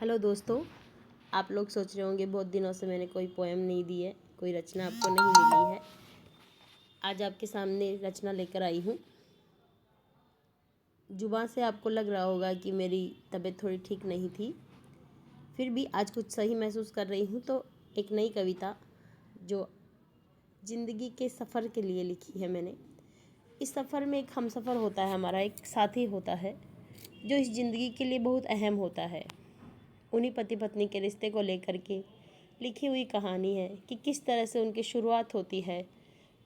Hello दोस्तों। आप लोग सोच रहे होंगे बहुत दिनों से मैंने कोई पोएम नहीं दी है, कोई रचना आपको नहीं मिली है। आज आपके सामने रचना लेकर आई हूँ। जुबान से आपको लग रहा होगा कि मेरी तबीयत थोड़ी ठीक नहीं थी, फिर भी आज कुछ सही महसूस कर रही हूँ। तो एक नई कविता जो ज़िंदगी के सफ़र के लिए लिखी है मैंने। इस सफ़र में एक हमसफ़र होता है, हमारा एक साथी होता है जो इस ज़िंदगी के लिए बहुत अहम होता है। उन्हीं पति पत्नी के रिश्ते को लेकर के लिखी हुई कहानी है कि किस तरह से उनकी शुरुआत होती है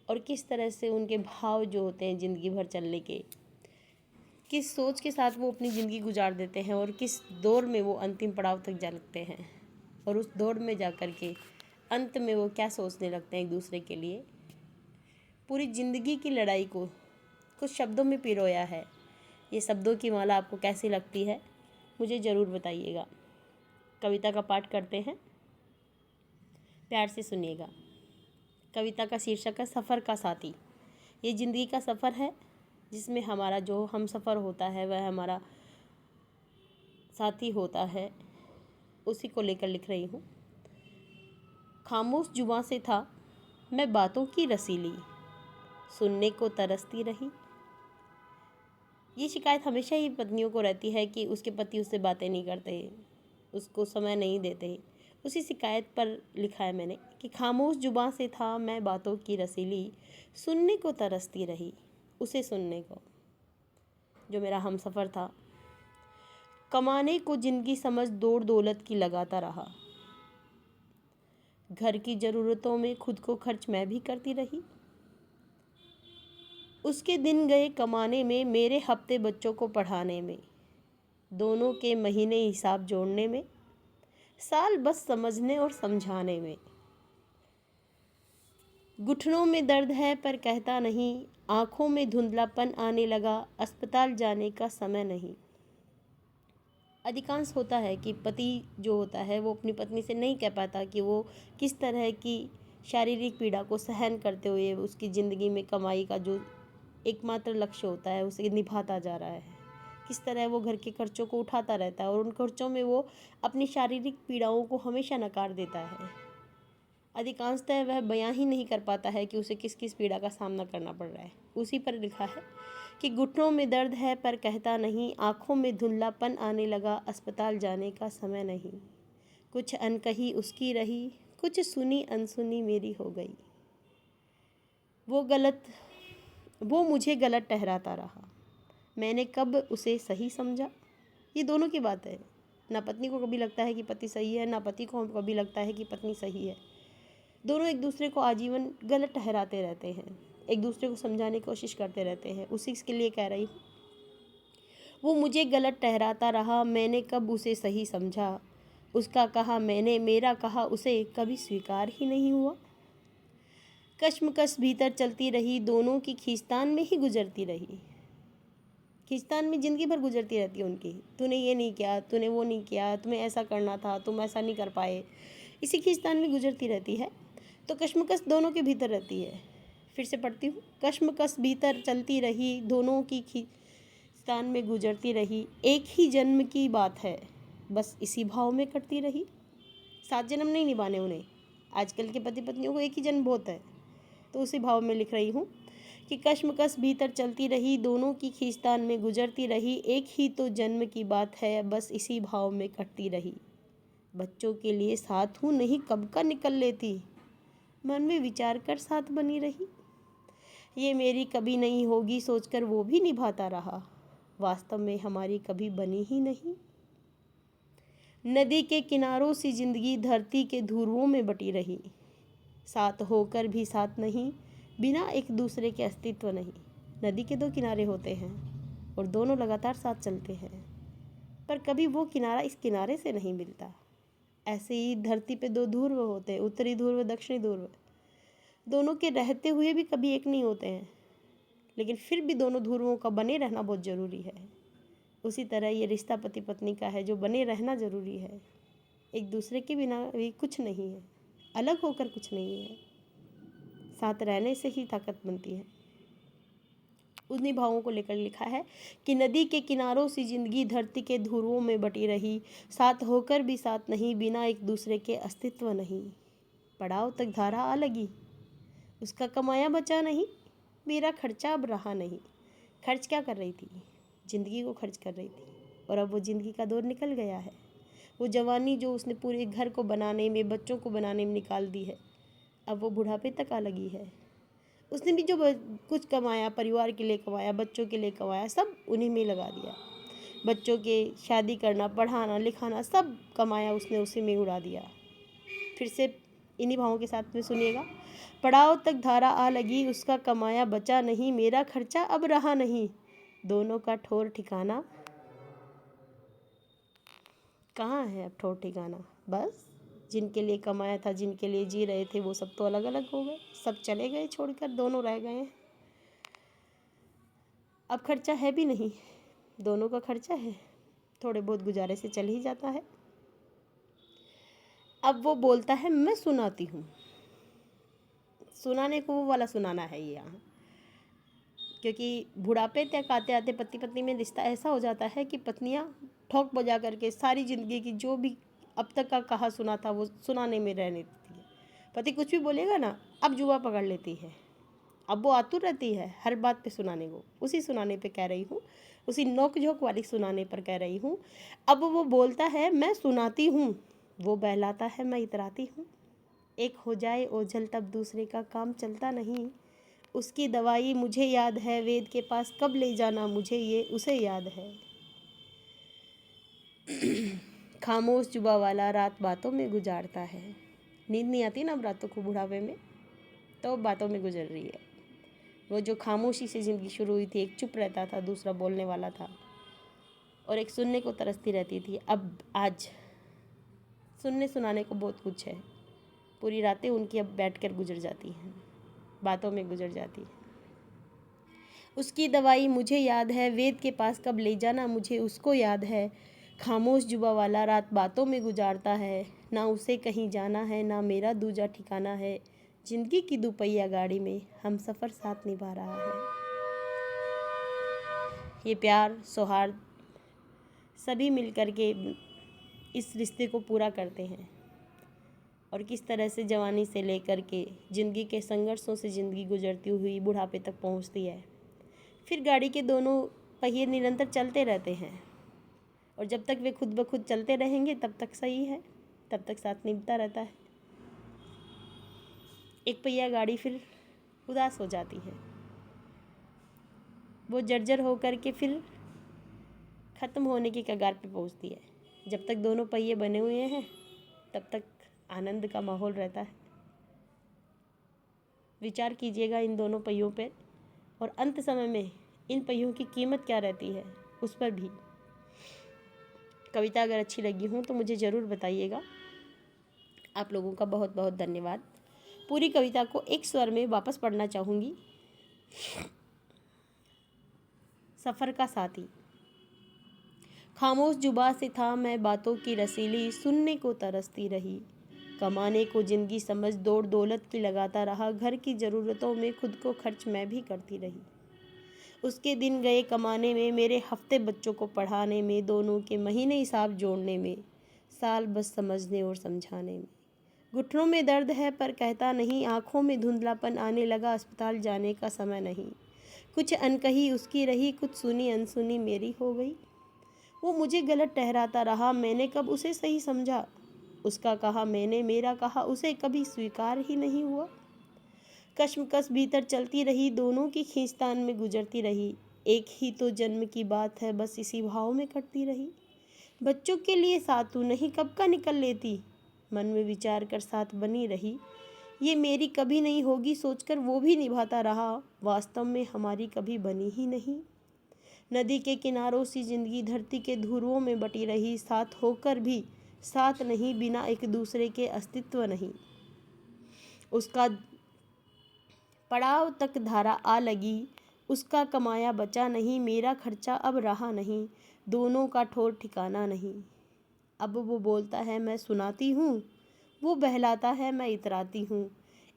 और किस तरह से उनके भाव जो होते हैं ज़िंदगी भर चलने के, किस सोच के साथ वो अपनी ज़िंदगी गुजार देते हैं और किस दौर में वो अंतिम पड़ाव तक जा लगते हैं और उस दौर में जा कर के अंत में वो क्या सोचने लगते हैं एक दूसरे के लिए। पूरी ज़िंदगी की लड़ाई को कुछ शब्दों में पिरोया है। ये शब्दों की माला आपको कैसी लगती है मुझे ज़रूर बताइएगा। कविता का पाठ करते हैं, प्यार से सुनिएगा। कविता का शीर्षक है सफ़र का साथी। ये ज़िंदगी का सफ़र है जिसमें हमारा जो हम सफ़र होता है वह हमारा साथी होता है, उसी को लेकर लिख रही हूँ। खामोश जुबां से था मैं बातों की रसीली, सुनने को तरसती रही। ये शिकायत हमेशा ही पत्नियों को रहती है कि उसके पति उससे बातें नहीं करते, उसको समय नहीं देते। उसी शिकायत पर लिखा है मैंने कि खामोश जुबां से था मैं बातों की रसीली, सुनने को तरसती रही। उसे सुनने को, जो मेरा हमसफ़र था। कमाने को जिंदगी समझ दौड़ दौलत की लगाता रहा, घर की ज़रूरतों में खुद को खर्च मैं भी करती रही। उसके दिन गए कमाने में, मेरे हफ्ते बच्चों को पढ़ाने में, दोनों के महीने हिसाब जोड़ने में, साल बस समझने और समझाने में। घुटनों में दर्द है पर कहता नहीं, आँखों में धुंधलापन आने लगा, अस्पताल जाने का समय नहीं। अधिकांश होता है कि पति जो होता है वो अपनी पत्नी से नहीं कह पाता कि वो किस तरह की शारीरिक पीड़ा को सहन करते हुए उसकी ज़िंदगी में कमाई का जो एकमात्र लक्ष्य होता है उसे निभाता जा रहा है। किस तरह वो घर के खर्चों को उठाता रहता है और उन खर्चों में वो अपनी शारीरिक पीड़ाओं को हमेशा नकार देता है। अधिकांशतः वह बयां ही नहीं कर पाता है कि उसे किस किस पीड़ा का सामना करना पड़ रहा है। उसी पर लिखा है कि घुटनों में दर्द है पर कहता नहीं, आँखों में धुंधलापन आने लगा, अस्पताल जाने का समय नहीं। कुछ अनकही उसकी रही, कुछ सुनी अनसुनी मेरी हो गई। वो मुझे गलत ठहराता रहा, मैंने कब उसे सही समझा। ये दोनों की बात है। ना पत्नी को कभी लगता है कि पति सही है, ना पति को कभी लगता है कि पत्नी सही है। दोनों एक दूसरे को आजीवन गलत ठहराते रहते हैं, एक दूसरे को समझाने की कोशिश करते रहते हैं। उसी के लिए कह रही हूँ, वो मुझे गलत ठहराता रहा, मैंने कब उसे सही समझा। उसका कहा मैंने, मेरा कहा उसे कभी स्वीकार ही नहीं हुआ। कश्मकश भीतर चलती रही, दोनों की खींचतान में ही गुजरती रही। खींचतान में ज़िंदगी भर गुजरती रहती है उनकी। तूने ये नहीं किया, तूने वो नहीं किया, तुम्हें ऐसा करना था, तुम ऐसा नहीं कर पाए। इसी खींचतान में गुजरती रहती है। तो कश्मकश दोनों के भीतर रहती है। फिर से पढ़ती हूँ। कश्मकश भीतर चलती रही, दोनों की खींचतान में गुजरती रही। एक ही जन्म की बात है, बस इसी भाव में कटती रही। 7 जन्म नहीं निभाने उन्हें। आजकल के पति पत्नियों को एक ही जन्म बहुत है, तो उसी भाव में लिख रही हूँ कि कश्मकश भीतर चलती रही, दोनों की खींचतान में गुजरती रही। एक ही तो जन्म की बात है, बस इसी भाव में कटती रही। बच्चों के लिए साथ हूँ नहीं कब का निकल लेती, मन में विचार कर साथ बनी रही। ये मेरी कभी नहीं होगी सोचकर वो भी निभाता रहा, वास्तव में हमारी कभी बनी ही नहीं। नदी के किनारों सी जिंदगी धरती के ध्रुवों में बटी रही, साथ होकर भी साथ नहीं, बिना एक दूसरे के अस्तित्व नहीं। नदी के 2 किनारे होते हैं और दोनों लगातार साथ चलते हैं, पर कभी वो किनारा इस किनारे से नहीं मिलता। ऐसे ही धरती पे 2 ध्रुव होते हैं, उत्तरी ध्रुव, दक्षिणी ध्रुव। दोनों के रहते हुए भी कभी एक नहीं होते हैं, लेकिन फिर भी दोनों ध्रुवों का बने रहना बहुत ज़रूरी है। उसी तरह ये रिश्ता पति पत्नी का है, जो बने रहना ज़रूरी है। एक दूसरे के बिना भी कुछ नहीं है, अलग होकर कुछ नहीं है, साथ रहने से ही ताकत बनती है। उन्हीं भावों को लेकर लिखा है कि नदी के किनारों सी जिंदगी धरती के ध्रुवों में बटी रही, साथ होकर भी साथ नहीं, बिना एक दूसरे के अस्तित्व नहीं। पड़ाव तक धारा आ लगी, उसका कमाया बचा नहीं, मेरा खर्चा अब रहा नहीं। खर्च क्या कर रही थी? जिंदगी को खर्च कर रही थी, और अब वो जिंदगी का दौर निकल गया है। वो जवानी जो उसने पूरे घर को बनाने में, बच्चों को बनाने में निकाल दी है, अब वो बुढ़ापे तक आ लगी है। उसने भी जो कुछ कमाया, परिवार के लिए कमाया, बच्चों के लिए कमाया, सब उन्हीं में लगा दिया। बच्चों के शादी करना, पढ़ाना, लिखाना, सब कमाया उसने उसी में उड़ा दिया। फिर से इन्हीं भावों के साथ में सुनिएगा। पड़ाव तक धारा आ लगी, उसका कमाया बचा नहीं, मेरा खर्चा अब रहा नहीं, दोनों का ठौर ठिकाना कहाँ है अब ठौर ठिकाना। बस जिनके लिए कमाया था, जिनके लिए जी रहे थे, वो सब तो अलग अलग हो गए, सब चले गए छोड़कर, दोनों रह गए हैं। अब खर्चा है भी नहीं, दोनों का खर्चा है, थोड़े बहुत गुजारे से चल ही जाता है। अब वो बोलता है मैं सुनाती हूँ। सुनाने को वो वाला सुनाना है ये यहाँ, क्योंकि बुढ़ापे तक आते आते पति पत्नी में रिश्ता ऐसा हो जाता है कि पत्नियाँ ठोक बजा करके सारी ज़िंदगी की जो भी अब तक का कहा सुना था वो सुनाने में रहने देती है। पति कुछ भी बोलेगा ना, अब जुआ पकड़ लेती है, अब वो आतुर रहती है हर बात पे सुनाने को। उसी सुनाने पे कह रही हूँ, उसी नोक झोंक वाली सुनाने पर कह रही हूँ। अब वो बोलता है मैं सुनाती हूँ, वो बहलाता है मैं इतराती हूँ। एक हो जाए ओझल तब दूसरे का काम चलता नहीं, उसकी दवाई मुझे याद है, वेद के पास कब ले जाना मुझे ये उसे याद है। खामोश जुबा वाला रात बातों में गुजारता है। नींद नहीं आती ना अब रातों को बुढ़ापे में, तो बातों में गुजर रही है। वो जो खामोशी से ज़िंदगी शुरू हुई थी, एक चुप रहता था, दूसरा बोलने वाला था, और एक सुनने को तरसती रहती थी, अब आज सुनने सुनाने को बहुत कुछ है। पूरी रातें उनकी अब बैठकर गुजर जाती हैं, बातों में गुजर जाती है। उसकी दवाई मुझे याद है, वेद के पास कब ले जाना मुझे उसको याद है। खामोश जुबा वाला रात बातों में गुजारता है, ना उसे कहीं जाना है, ना मेरा दूजा ठिकाना है। जिंदगी की दुपहिया गाड़ी में हम सफ़र साथ निभा रहा है। ये प्यार, सौहार्द सभी मिलकर के इस रिश्ते को पूरा करते हैं, और किस तरह से जवानी से लेकर के ज़िंदगी के संघर्षों से ज़िंदगी गुजरती हुई बुढ़ापे तक पहुंचती है। फिर गाड़ी के दोनों पहिए निरंतर चलते रहते हैं, और जब तक वे खुद ब खुद चलते रहेंगे तब तक सही है, तब तक साथ निभता रहता है। एक पहिया गाड़ी फिर उदास हो जाती है, वो जर्जर होकर के फिर ख़त्म होने की कगार पे पहुंचती है। जब तक दोनों पहिए बने हुए हैं तब तक आनंद का माहौल रहता है। विचार कीजिएगा इन दोनों पहियों पे, और अंत समय में इन पहियों की कीमत क्या रहती है उस पर भी। कविता अगर अच्छी लगी हो तो मुझे ज़रूर बताइएगा। आप लोगों का बहुत बहुत धन्यवाद। पूरी कविता को एक स्वर में वापस पढ़ना चाहूँगी। सफ़र का साथी। खामोश जुबा से था मैं बातों की रसीली, सुनने को तरसती रही। कमाने को जिंदगी समझ दौड़ दौलत की लगाता रहा, घर की ज़रूरतों में खुद को खर्च मैं भी करती रही। उसके दिन गए कमाने में, मेरे हफ्ते बच्चों को पढ़ाने में, दोनों के महीने हिसाब जोड़ने में, साल बस समझने और समझाने में। घुटनों में दर्द है पर कहता नहीं, आँखों में धुंधलापन आने लगा, अस्पताल जाने का समय नहीं। कुछ अनकही उसकी रही, कुछ सुनी अनसुनी मेरी हो गई। वो मुझे गलत ठहराता रहा, मैंने कब उसे सही समझा। उसका कहा मैंने, मेरा कहा उसे कभी स्वीकार ही नहीं हुआ। कश्मकश भीतर चलती रही, दोनों की खींचतान में गुजरती रही। एक ही तो जन्म की बात है, बस इसी भाव में कटती रही। बच्चों के लिए साथ तू नहीं कब का निकल लेती, मन में विचार कर साथ बनी रही। ये मेरी कभी नहीं होगी सोचकर वो भी निभाता रहा, वास्तव में हमारी कभी बनी ही नहीं। नदी के किनारों सी जिंदगी धरती के ध्रुवों में बटी रही, साथ होकर भी साथ नहीं, बिना एक दूसरे के अस्तित्व नहीं। उसका पड़ाव तक धारा आ लगी, उसका कमाया बचा नहीं, मेरा खर्चा अब रहा नहीं, दोनों का ठौर ठिकाना नहीं। अब वो बोलता है मैं सुनाती हूँ, वो बहलाता है मैं इतराती हूँ।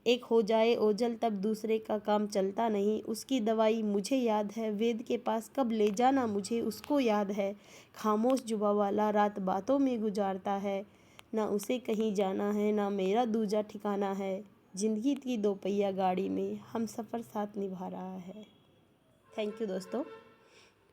एक हो जाए ओझल तब दूसरे का काम चलता नहीं। उसकी दवाई मुझे याद है, वेद के पास कब ले जाना मुझे उसको याद है। खामोश जुबा वाला रात बातों में गुजारता है, ना उसे कहीं जाना है ना मेरा दूजा ठिकाना है। ज़िंदगी की दोपहिया गाड़ी में हम सफ़र साथ निभा रहा है। थैंक यू दोस्तों।